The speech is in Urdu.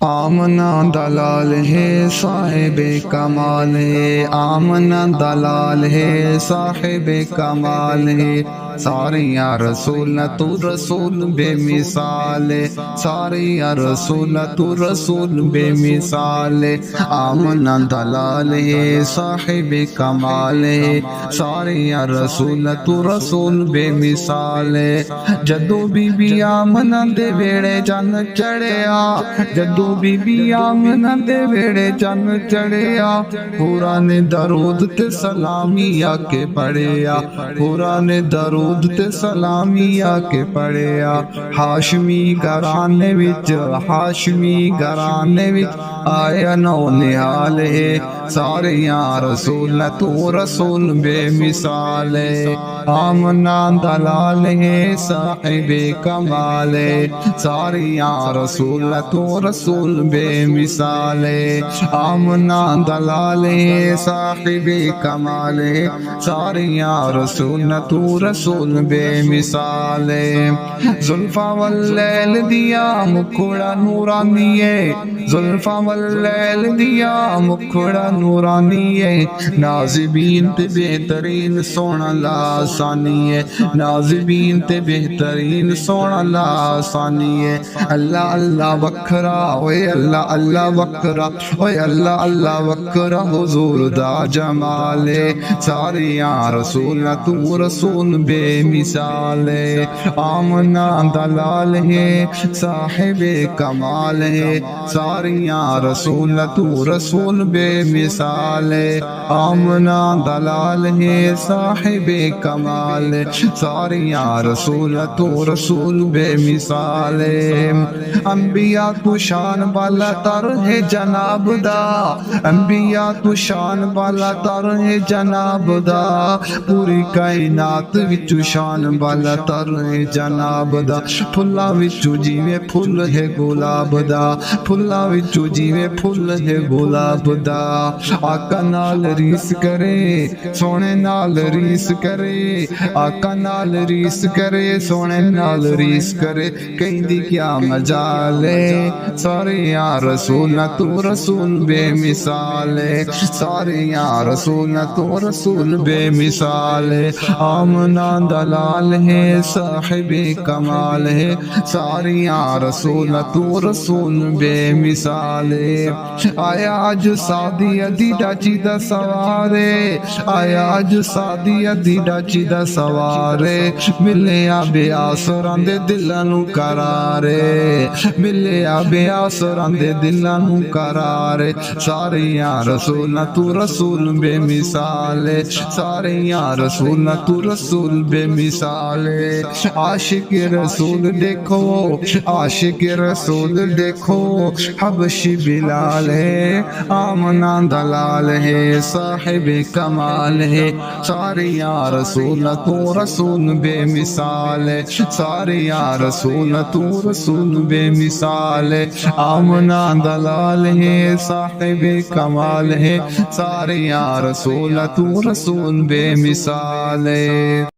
آمنا دلال ہے صاحب کمال ہے، آمنا دلال ہے صاحب کمال ہے، سارے یا رسول تو رسول بے مثال ہے، سارے یا رسول تو رسول بے مثال ہے، آمنا دلال ہے صاحب کمال ہے، سارے یا رسول تو رسول بے مثال ہے، جدو بی بی آمنا دے ویڑے جان چڑھیا، جدو بی بی آمنا دے ویڑے جان چڑھیا، پورا نے درود تے سلامی آ کے پڑھیا، پورا نے درود تے سلامی آ کے پڑھیا، ہاشمی گھرانے وچ، ہاشمی گھرانے وچ آیا نو نہال ہے، سارے یا رسول تو رسول بے مثال ہے، آمنا دلال ہے صاحب کمال ہے، سارے یا رسول تو رسول بے مثال ہے، آمنا دلال ہے صاحب کمال ہے، سارے یا رسول تو رسول بے مثال ہے، زلفا واللیل دیا مکھڑا نورانی ہے، زلفا واللیل دیا مکھڑا نورانی ہے، ناظرین تے بہترین سونا لاسانی ہے، ناظرین تے بہترین سونا لاسانی ہے، اللہ اللہ وکھرا اوے اللہ اللہ وکھرا اوے اللہ اللہ وکھرا حضور دا جمال ہے، سارے یا رسول تو رسول بے مثال ہے، آمنا دلال ہے صاحب کمال ہے، سارے یا رسول تو رسول بے مثال ہے، آمنا دلال ہے صاحب کمال ہے، سارے یا رسول تو رسول بے مثال ہے، انبیاء تو شان والا تر ہے جناب دا، انبیاء تو شان والا تر ہے جناب دا، پوری کائنات وچ شان والا تر ہے جناب دا، پھلا وچ جیوے پھل ہے گلاب دا، پھلا وچ جیوے پھل ہے گلاب دا، آقا نال ریس کرے سونے نال ریس کرے، آقا نال ریس کرے سونے نال ریس کرے، کہیں دی کیا مجال ہے، سارے یا رسول تو رسول بے مثال ہے، سارے یا رسول تو رسول بے مثال ہے، آمنا دلال ہے صاحب کمال ہے، سارے یا رسول تو رسول بے مثال ہے، آیا اج سادی ادی ڈاچی دا سوارے، آیا اج سادی ادی ڈاچی دا سوارے، ملیا بے آسران دے دلاں نو قرارے، ملیا بے آسران دے دلاں نو قرارے، سارے یا رسول تو رسول بے مثال ہے، سارے یا رسول تو رسول بے مثال ہے، عاشق رسول دیکھو، عاشق رسول دیکھو، حبشی بلال ہے، آمنا دلال ہے صاحب کمال ہے، سارے یا رسول تو رسول بے مثال ہے، سارے یا رسول تو رسول بے مثال ہے، آمنا دلال ہے صاحب کمال ہے، سارے یا رسول تو رسول بے مثال ہے۔